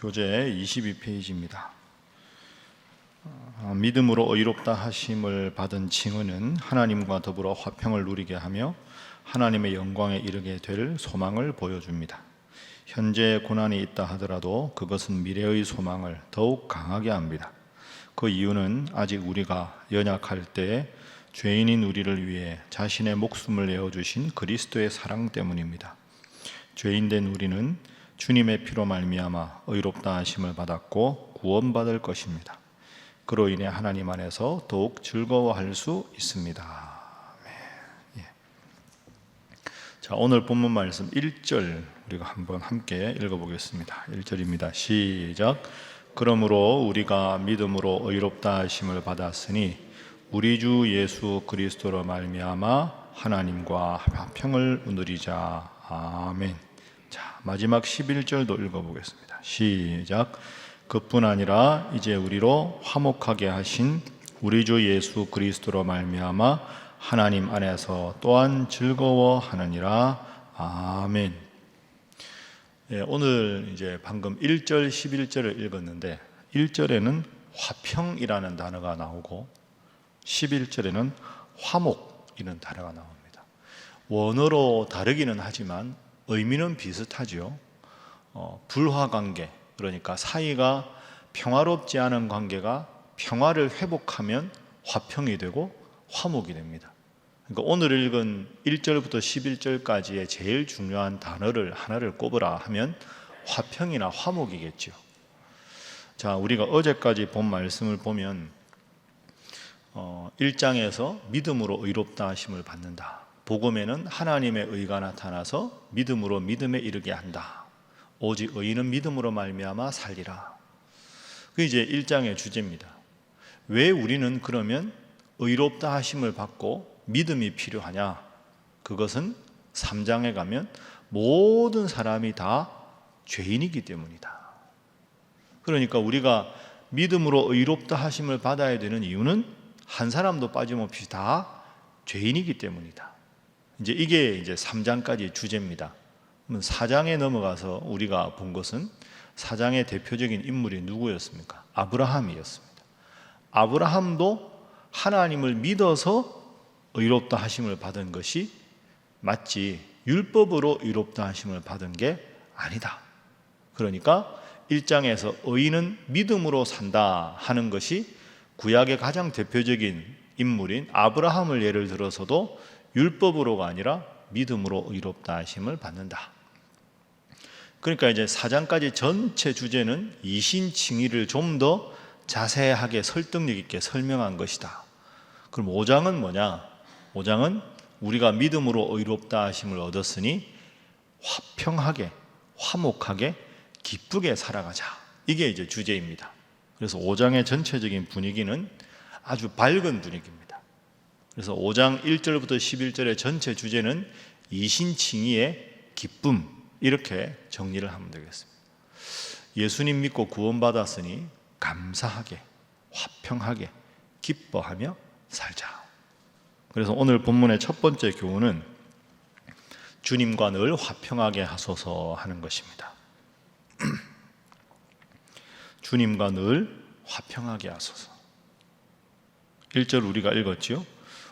교재 22페이지입니다. 믿음으로 의롭다 하심을 받은 칭의는 하나님과 더불어 화평을 누리게 하며 하나님의 영광에 이르게 될 소망을 보여줍니다. 현재 고난이 있다 하더라도 그것은 미래의 소망을 더욱 강하게 합니다. 그 이유는 아직 우리가 연약할 때에 죄인인 우리를 위해 자신의 목숨을 내어주신 그리스도의 사랑 때문입니다. 죄인된 우리는 주님의 피로 말미암아 의롭다 하심을 받았고 구원받을 것입니다. 그로 인해 하나님 안에서 더욱 즐거워할 수 있습니다. 자, 오늘 본문 말씀 1절 우리가 한번 함께 읽어보겠습니다. 1절입니다. 시작. 그러므로 우리가 믿음으로 의롭다 하심을 받았으니 우리 주 예수 그리스도로 말미암아 하나님과 화평을 누리자. 아멘. 자, 마지막 11절도 읽어보겠습니다. 시작. 그뿐 아니라 이제 우리로 화목하게 하신 우리 주 예수 그리스도로 말미암아 하나님 안에서 또한 즐거워하느니라. 아멘. 오늘 이제 방금 1절 11절을 읽었는데 1절에는 화평이라는 단어가 나오고 11절에는 화목이라는 단어가 나옵니다. 원어로 다르기는 하지만 의미는 비슷하죠. 불화관계, 그러니까 사이가 평화롭지 않은 관계가 평화를 회복하면 화평이 되고 화목이 됩니다. 그러니까 오늘 읽은 1절부터 11절까지의 제일 중요한 단어를 하나를 꼽으라 하면 화평이나 화목이겠죠. 자, 우리가 어제까지 본 말씀을 보면 1장에서 믿음으로 의롭다 하심을 받는다. 복음에는 하나님의 의가 나타나서 믿음으로 믿음에 이르게 한다. 오직 의인은 믿음으로 말미암아 살리라. 그게 이제 1장의 주제입니다. 왜 우리는 그러면 의롭다 하심을 받고 믿음이 필요하냐? 그것은 3장에 가면 모든 사람이 다 죄인이기 때문이다. 그러니까 우리가 믿음으로 의롭다 하심을 받아야 되는 이유는 한 사람도 빠짐없이 다 죄인이기 때문이다. 이게 이제 3장까지 주제입니다. 4장에 넘어가서 우리가 본 것은 4장의 대표적인 인물이 누구였습니까? 아브라함이었습니다. 아브라함도 하나님을 믿어서 의롭다 하심을 받은 것이 맞지 율법으로 의롭다 하심을 받은 게 아니다. 그러니까 1장에서 의인은 믿음으로 산다 하는 것이 구약의 가장 대표적인 인물인 아브라함을 예를 들어서도 율법으로가 아니라 믿음으로 의롭다 하심을 받는다. 그러니까 이제 4장까지 전체 주제는 이신칭의를 좀 더 자세하게 설득력 있게 설명한 것이다. 그럼 5장은 뭐냐? 5장은 우리가 믿음으로 의롭다 하심을 얻었으니 화평하게, 화목하게, 기쁘게 살아가자. 이게 이제 주제입니다. 그래서 5장의 전체적인 분위기는 아주 밝은 분위기입니다. 그래서 5장 1절부터 11절의 전체 주제는 이신칭의의 기쁨, 이렇게 정리를 하면 되겠습니다. 예수님 믿고 구원받았으니 감사하게, 화평하게, 기뻐하며 살자. 그래서 오늘 본문의 첫 번째 교훈은 주님과 늘 화평하게 하소서 하는 것입니다. 주님과 늘 화평하게 하소서. 1절 우리가 읽었죠?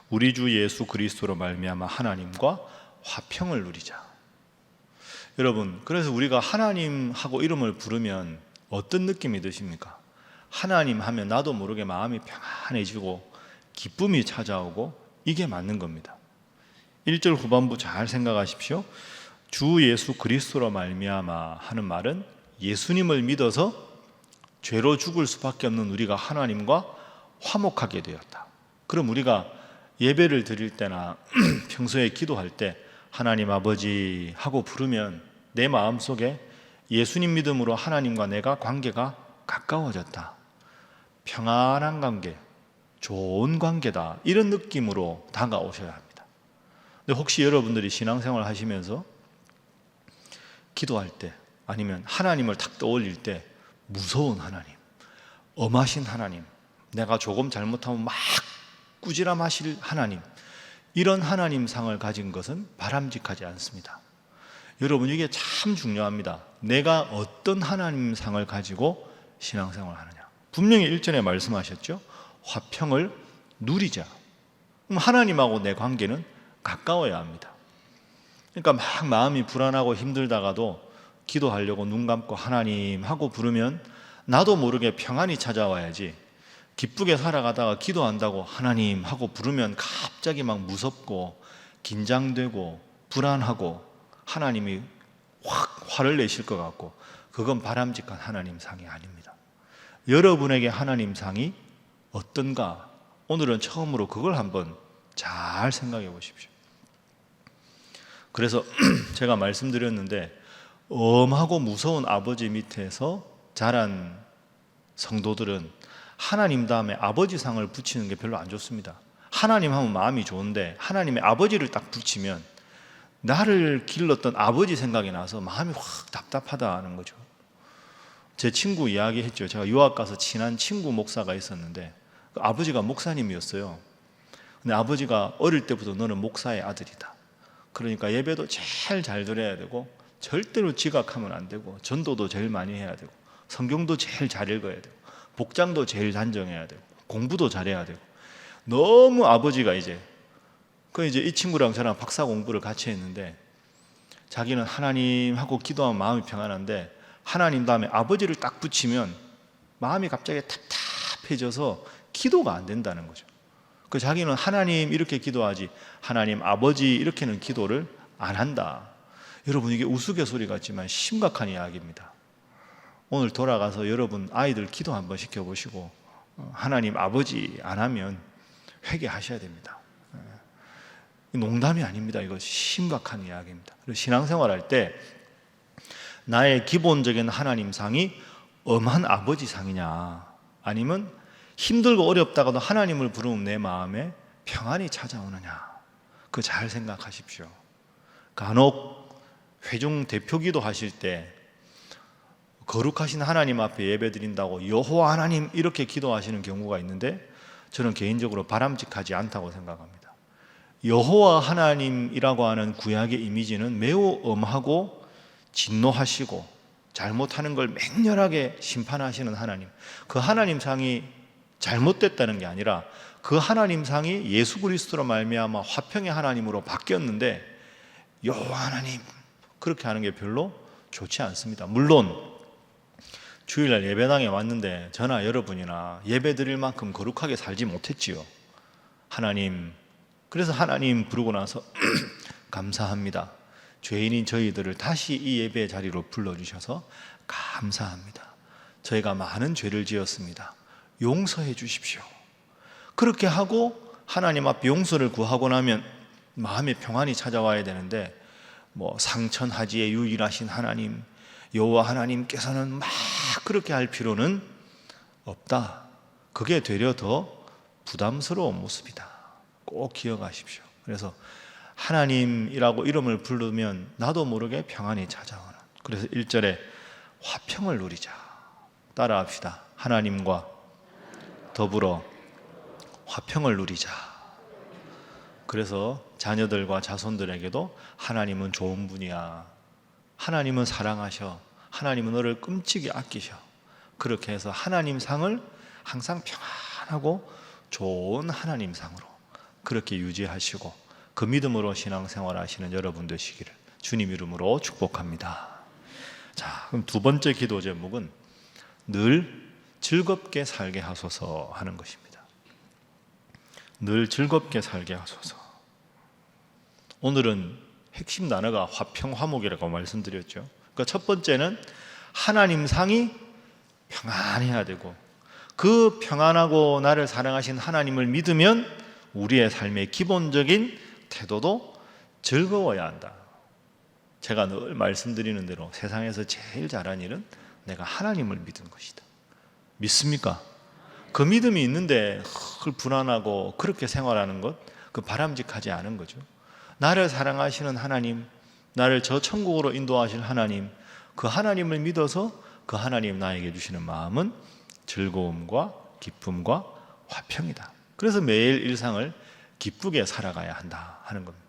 우리 주 예수 그리스도로 말미암아 하나님과 화평을 누리자. 여러분, 그래서 우리가 하나님하고 이름을 부르면 어떤 느낌이 드십니까? 하나님 하면 나도 모르게 마음이 평안해지고 기쁨이 찾아오고 이게 맞는 겁니다. 1절 후반부 잘 생각하십시오. 주 예수 그리스도로 말미암아 하는 말은 예수님을 믿어서 죄로 죽을 수밖에 없는 우리가 하나님과 화목하게 되었다. 그럼 우리가 예배를 드릴 때나 평소에 기도할 때 하나님 아버지 하고 부르면 내 마음속에 예수님 믿음으로 하나님과 내가 관계가 가까워졌다. 평안한 관계, 좋은 관계다. 이런 느낌으로 다가오셔야 합니다. 근데 혹시 여러분들이 신앙생활 하시면서 기도할 때 아니면 하나님을 탁 떠올릴 때 무서운 하나님, 엄하신 하나님, 내가 조금 잘못하면 막 꾸지람하실 하나님, 이런 하나님 상을 가진 것은 바람직하지 않습니다. 여러분 이게 참 중요합니다. 내가 어떤 하나님상을 가지고 신앙생활을 하느냐. 분명히 1절에 말씀하셨죠. 화평을 누리자. 그럼 하나님하고 내 관계는 가까워야 합니다. 그러니까 막 마음이 불안하고 힘들다가도 기도하려고 눈 감고 하나님 하고 부르면 나도 모르게 평안이 찾아와야지, 기쁘게 살아가다가 기도한다고 하나님 하고 부르면 갑자기 막 무섭고 긴장되고 불안하고 하나님이 확 화를 내실 것 같고, 그건 바람직한 하나님상이 아닙니다. 여러분에게 하나님상이 어떤가? 오늘은 처음으로 그걸 한번 잘 생각해 보십시오. 그래서 제가 말씀드렸는데 엄하고 무서운 아버지 밑에서 자란 성도들은 하나님 다음에 아버지상을 붙이는 게 별로 안 좋습니다. 하나님 하면 마음이 좋은데 하나님의 아버지를 딱 붙이면 나를 길렀던 아버지 생각이 나서 마음이 확 답답하다는 거죠. 제 친구 이야기했죠. 제가 유학 가서 친한 친구 목사가 있었는데 그 아버지가 목사님이었어요. 근데 아버지가 어릴 때부터 너는 목사의 아들이다. 그러니까 예배도 제일 잘 드려야 되고 절대로 지각하면 안 되고 전도도 제일 많이 해야 되고 성경도 제일 잘 읽어야 되고 복장도 제일 단정해야 되고 공부도 잘해야 되고, 너무 아버지가 이제 이 친구랑 저랑 박사 공부를 같이 했는데 자기는 하나님하고 기도하면 마음이 평안한데 하나님 다음에 아버지를 딱 붙이면 마음이 갑자기 답답해져서 기도가 안 된다는 거죠. 그 자기는 하나님 이렇게 기도하지 하나님 아버지 이렇게는 기도를 안 한다. 여러분 이게 우스갯소리 같지만 심각한 이야기입니다. 오늘 돌아가서 여러분 아이들 기도 한번 시켜보시고 하나님 아버지 안 하면 회개하셔야 됩니다. 농담이 아닙니다. 이거 심각한 이야기입니다. 그리고 신앙생활할 때 나의 기본적인 하나님상이 엄한 아버지상이냐, 아니면 힘들고 어렵다가도 하나님을 부르면 내 마음에 평안이 찾아오느냐, 그거 잘 생각하십시오. 간혹 회중 대표기도 하실 때 거룩하신 하나님 앞에 예배드린다고 여호와 하나님 이렇게 기도하시는 경우가 있는데 저는 개인적으로 바람직하지 않다고 생각합니다. 여호와 하나님이라고 하는 구약의 이미지는 매우 엄하고 진노하시고 잘못하는 걸 맹렬하게 심판하시는 하나님, 그 하나님상이 잘못됐다는 게 아니라 그 하나님상이 예수 그리스도로 말미암아 화평의 하나님으로 바뀌었는데 여호와 하나님 그렇게 하는 게 별로 좋지 않습니다. 물론 주일날 예배당에 왔는데 저나 여러분이나 예배 드릴 만큼 거룩하게 살지 못했지요. 그래서 하나님 부르고 나서 감사합니다. 죄인인 저희들을 다시 이 예배 자리로 불러주셔서 감사합니다. 저희가 많은 죄를 지었습니다. 용서해 주십시오. 그렇게 하고 하나님 앞에 용서를 구하고 나면 마음의 평안이 찾아와야 되는데 상천하지에 유일하신 하나님 여호와 하나님께서는 막 그렇게 할 필요는 없다. 그게 되려 더 부담스러운 모습이다. 꼭 기억하십시오. 그래서 하나님이라고 이름을 부르면 나도 모르게 평안이 찾아오는, 그래서 1절에 화평을 누리자. 따라합시다. 하나님과 더불어 화평을 누리자. 그래서 자녀들과 자손들에게도 하나님은 좋은 분이야, 하나님은 사랑하셔, 하나님은 너를 끔찍이 아끼셔, 그렇게 해서 하나님상을 항상 평안하고 좋은 하나님상으로 그렇게 유지하시고 그 믿음으로 신앙생활 하시는 여러분 되시기를 주님 이름으로 축복합니다. 자, 그럼 두 번째 기도 제목은 늘 즐겁게 살게 하소서 하는 것입니다. 늘 즐겁게 살게 하소서. 오늘은 핵심 단어가 화평, 화목이라고 말씀드렸죠. 그러니까 첫 번째는 하나님상이 평안해야 되고, 그 평안하고 나를 사랑하신 하나님을 믿으면 우리의 삶의 기본적인 태도도 즐거워야 한다. 제가 늘 말씀드리는 대로 세상에서 제일 잘한 일은 내가 하나님을 믿은 것이다. 믿습니까? 그 믿음이 있는데 불안하고 그렇게 생활하는 것, 그 바람직하지 않은 거죠. 나를 사랑하시는 하나님, 나를 저 천국으로 인도하실 하나님, 그 하나님을 믿어서 그 하나님 나에게 주시는 마음은 즐거움과 기쁨과 화평이다. 그래서 매일 일상을 기쁘게 살아가야 한다 하는 겁니다.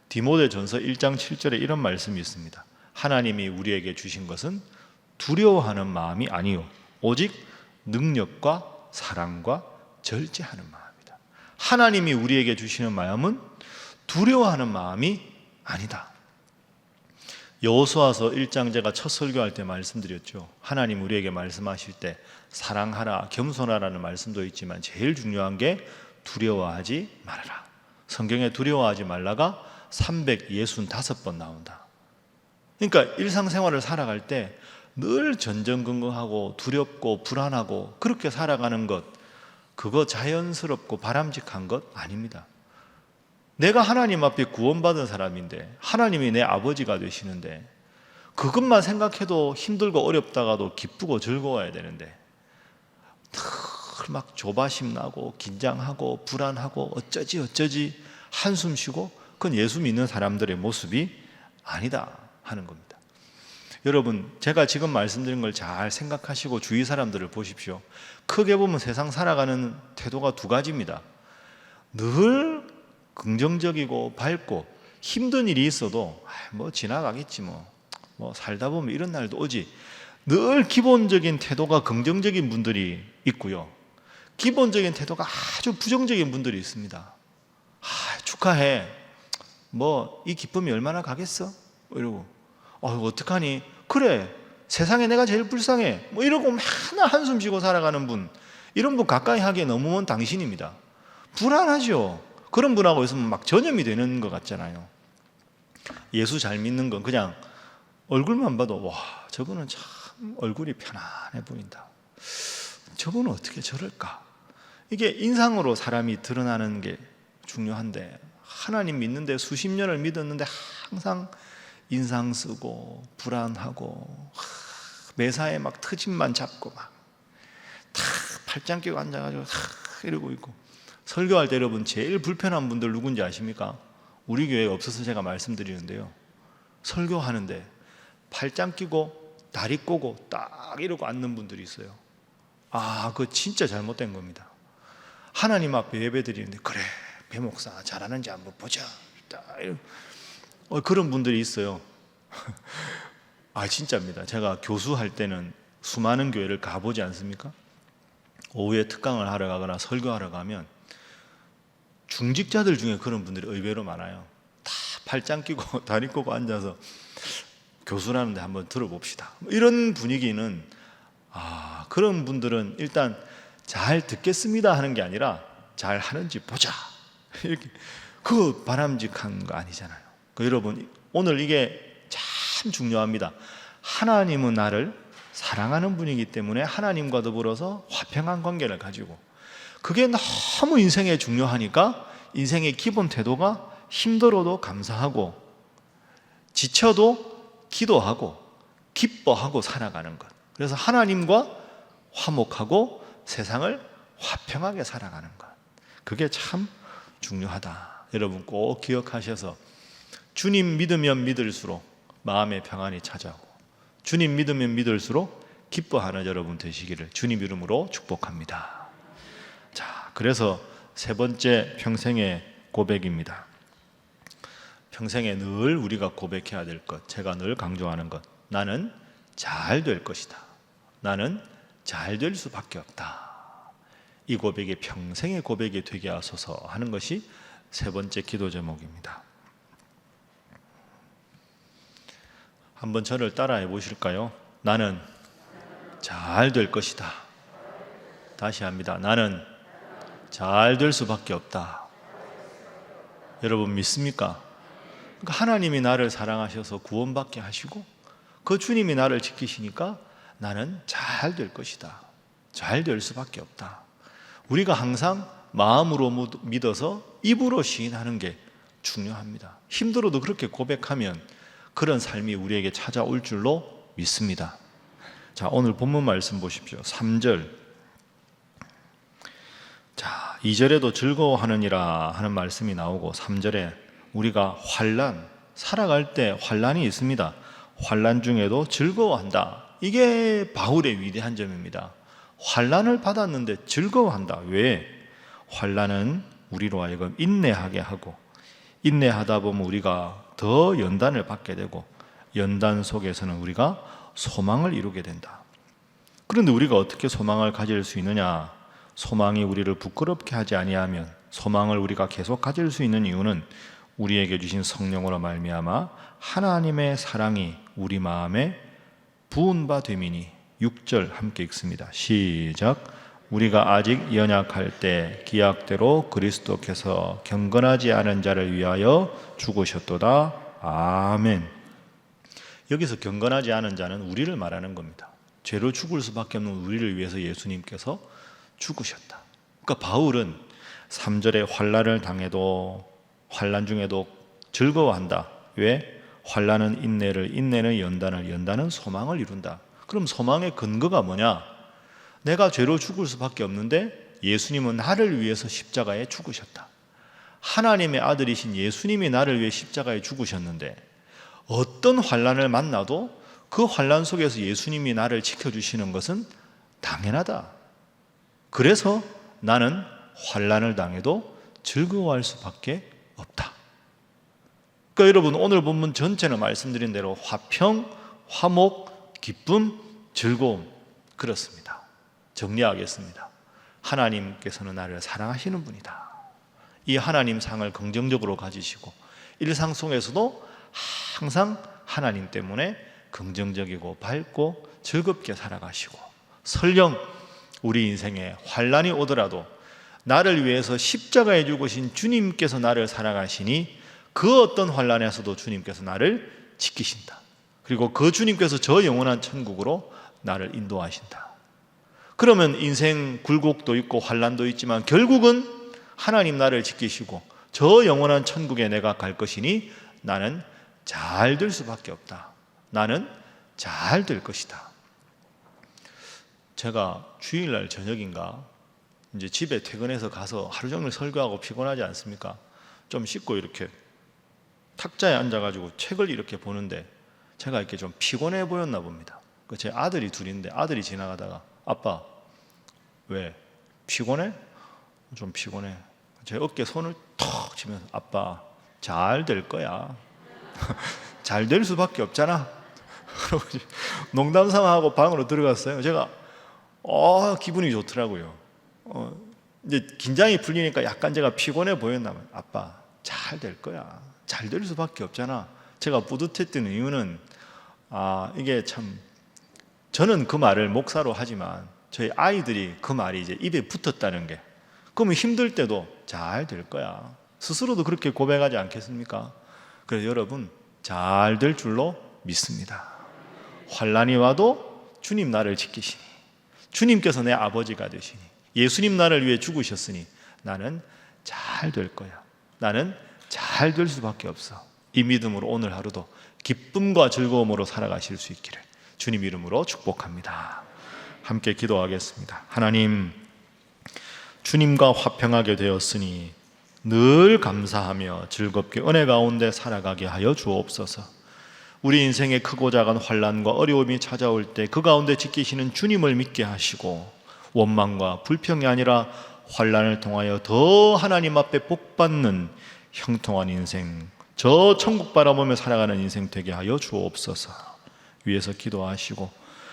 디모데전서 1장 7절에 이런 말씀이 있습니다. 하나님이 우리에게 주신 것은 두려워하는 마음이 아니요 오직 능력과 사랑과 절제하는 마음이다. 하나님이 우리에게 주시는 마음은 두려워하는 마음이 아니다. 여호수아서 1장 제가 첫 설교할 때 말씀드렸죠. 하나님 우리에게 말씀하실 때 사랑하라, 겸손하라는 말씀도 있지만 제일 중요한 게 두려워하지 말아라. 성경에 두려워하지 말라가 365번 나온다. 그러니까 일상생활을 살아갈 때 늘 전전긍긍하고 두렵고 불안하고 그렇게 살아가는 것, 그거 자연스럽고 바람직한 것 아닙니다. 내가 하나님 앞에 구원받은 사람인데 하나님이 내 아버지가 되시는데 그것만 생각해도 힘들고 어렵다가도 기쁘고 즐거워야 되는데 늘 막 조바심 나고 긴장하고 불안하고 어쩌지 한숨 쉬고 그건 예수 믿는 사람들의 모습이 아니다 하는 겁니다. 여러분, 제가 지금 말씀드린 걸 잘 생각하시고 주위 사람들을 보십시오. 크게 보면 세상 살아가는 태도가 두 가지입니다. 늘 긍정적이고 밝고 힘든 일이 있어도 뭐 지나가겠지 뭐 살다 보면 이런 날도 오지. 늘 기본적인 태도가 긍정적인 분들이 있고요. 기본적인 태도가 아주 부정적인 분들이 있습니다. 축하해. 뭐 이 기쁨이 얼마나 가겠어? 이러고 어떡하니? 그래, 세상에 내가 제일 불쌍해. 뭐 이러고 맨날 한숨 쉬고 살아가는 분, 이런 분 가까이 하기에 너무 먼 당신입니다. 불안하죠. 그런 분하고 있으면 막 전염이 되는 것 같잖아요. 예수 잘 믿는 건 그냥 얼굴만 봐도 와, 저분은 참 얼굴이 편안해 보인다. 저분은 어떻게 저럴까? 이게 인상으로 사람이 드러나는 게 중요한데 하나님 믿는데 수십 년을 믿었는데 항상 인상 쓰고 불안하고 매사에 막 트집만 잡고 막 다 팔짱 끼고 앉아가지고 이러고 있고. 설교할 때 여러분 제일 불편한 분들 누군지 아십니까? 우리 교회에 없어서 제가 말씀드리는데요, 설교하는데 팔짱 끼고 다리 꼬고 딱 이러고 앉는 분들이 있어요. 그거 진짜 잘못된 겁니다. 하나님 앞에 예배 드리는데 그래, 배 목사 잘하는지 한번 보자 그런 분들이 있어요. 진짜입니다. 제가 교수할 때는 수많은 교회를 가보지 않습니까? 오후에 특강을 하러 가거나 설교하러 가면 중직자들 중에 그런 분들이 의외로 많아요. 다 팔짱 끼고 다리 꼬고 앉아서 교수라는데 한번 들어봅시다. 이런 분위기는 그런 분들은 일단 잘 듣겠습니다 하는 게 아니라 잘 하는지 보자, 이렇게. 그거 바람직한 거 아니잖아요. 여러분, 오늘 이게 참 중요합니다. 하나님은 나를 사랑하는 분이기 때문에 하나님과 더불어서 화평한 관계를 가지고, 그게 너무 인생에 중요하니까 인생의 기본 태도가 힘들어도 감사하고 지쳐도 기도하고 기뻐하고 살아가는 것. 그래서 하나님과 화목하고 세상을 화평하게 살아가는 것, 그게 참 중요하다. 여러분 꼭 기억하셔서 주님 믿으면 믿을수록 마음의 평안이 찾아오고 주님 믿으면 믿을수록 기뻐하는 여러분 되시기를 주님 이름으로 축복합니다. 자, 그래서 세 번째 평생의 고백입니다. 평생에 늘 우리가 고백해야 될 것, 제가 늘 강조하는 것, 나는 잘 될 것이다. 나는 잘 될 수밖에 없다. 이 고백이 평생의 고백이 되게 하소서 하는 것이 세 번째 기도 제목입니다. 한번 저를 따라해 보실까요? 나는 잘 될 것이다. 다시 합니다. 나는 잘 될 수밖에 없다. 여러분 믿습니까? 그러니까 하나님이 나를 사랑하셔서 구원받게 하시고 그 주님이 나를 지키시니까 나는 잘 될 것이다. 잘 될 수밖에 없다. 우리가 항상 마음으로 믿어서 입으로 시인하는 게 중요합니다. 힘들어도 그렇게 고백하면 그런 삶이 우리에게 찾아올 줄로 믿습니다. 자, 오늘 본문 말씀 보십시오. 3절. 자, 2절에도 즐거워하느니라 하는 말씀이 나오고 3절에 우리가 환난, 살아갈 때 환난이 있습니다. 환난 중에도 즐거워한다. 이게 바울의 위대한 점입니다. 환난을 받았는데 즐거워한다. 왜? 환난은 우리로 하여금 인내하게 하고 인내하다 보면 우리가 더 연단을 받게 되고 연단 속에서는 우리가 소망을 이루게 된다. 그런데 우리가 어떻게 소망을 가질 수 있느냐? 소망이 우리를 부끄럽게 하지 아니하면, 소망을 우리가 계속 가질 수 있는 이유는 우리에게 주신 성령으로 말미암아 하나님의 사랑이 우리 마음에 부은 바 됨이니. 6절 함께 읽습니다. 시작. 우리가 아직 연약할 때 기약대로 그리스도께서 경건하지 않은 자를 위하여 죽으셨도다. 아멘. 여기서 경건하지 않은 자는 우리를 말하는 겁니다. 죄로 죽을 수밖에 없는 우리를 위해서 예수님께서 죽으셨다. 그러니까 바울은 3절에 환난을 당해도 환난 중에도 즐거워한다. 왜? 환난은 인내를, 인내는 연단을, 연단은 소망을 이룬다. 그럼 소망의 근거가 뭐냐? 내가 죄로 죽을 수밖에 없는데 예수님은 나를 위해서 십자가에 죽으셨다. 하나님의 아들이신 예수님이 나를 위해 십자가에 죽으셨는데 어떤 환난을 만나도 그 환난 속에서 예수님이 나를 지켜주시는 것은 당연하다. 그래서 나는 환난을 당해도 즐거워할 수밖에 없다. 그러니까 여러분, 오늘 본문 전체는 말씀드린 대로 화평, 화목, 기쁨, 즐거움, 그렇습니다. 정리하겠습니다. 하나님께서는 나를 사랑하시는 분이다. 이 하나님 상을 긍정적으로 가지시고 일상 속에서도 항상 하나님 때문에 긍정적이고 밝고 즐겁게 살아가시고, 설령 우리 인생에 환난이 오더라도 나를 위해서 십자가에 죽으신 주님께서 나를 사랑하시니 그 어떤 환난에서도 주님께서 나를 지키신다. 그리고 그 주님께서 저 영원한 천국으로 나를 인도하신다. 그러면 인생 굴곡도 있고 환난도 있지만 결국은 하나님 나를 지키시고 저 영원한 천국에 내가 갈 것이니 나는 잘 될 수밖에 없다. 나는 잘 될 것이다. 제가 주일날 저녁인가 이제 집에 퇴근해서 가서 하루 종일 설교하고 피곤하지 않습니까? 좀 씻고 이렇게 탁자에 앉아가지고 책을 이렇게 보는데 제가 이렇게 좀 피곤해 보였나 봅니다. 제 아들이 둘인데 아들이 지나가다가 아빠 왜 피곤해? 좀 피곤해. 제 어깨에 손을 턱 치면서 아빠 잘 될 거야. 잘 될 수밖에 없잖아. 농담 삼아 하고 방으로 들어갔어요. 제가 기분이 좋더라고요. 이제 긴장이 풀리니까 약간 제가 피곤해 보였나 봐요. 아빠 잘 될 거야. 잘 될 수밖에 없잖아. 제가 뿌듯했던 이유는 이게 참 저는 그 말을 목사로 하지만 저희 아이들이 그 말이 이제 입에 붙었다는 게, 그러면 힘들 때도 잘 될 거야. 스스로도 그렇게 고백하지 않겠습니까? 그래서 여러분 잘 될 줄로 믿습니다. 환난이 와도 주님 나를 지키시니, 주님께서 내 아버지가 되시니, 예수님 나를 위해 죽으셨으니 나는 잘 될 거야. 나는 잘 될 수밖에 없어. 이 믿음으로 오늘 하루도 기쁨과 즐거움으로 살아가실 수 있기를 주님 이름으로 축복합니다. 함께 기도하겠습니다. 하나님, 주님과 화평하게 되었으니 늘 감사하며 즐겁게 은혜 가운데 살아가게 하여 주옵소서. 우리 인생의 크고 작은 환난과 어려움이 찾아올 때 그 가운데 지키시는 주님을 믿게 하시고, 원망과 불평이 아니라 환난을 통하여 더 하나님 앞에 복받는 형통한 인생, 저 천국 바라보며 살아가는 인생 되게 하여 주옵소서. 위에서 기도하시고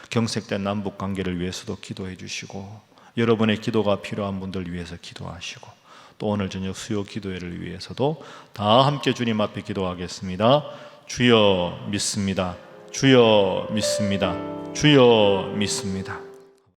경색된 남북 관계를 위해서도 기도해 주시고, 여러분의 기도가 필요한 분들 위해서 기도하시고, 또 오늘 저녁 수요 기도회를 위해서도 다 함께 주님 앞에 기도하겠습니다. 주여 믿습니다. 주여 믿습니다. 주여 믿습니다.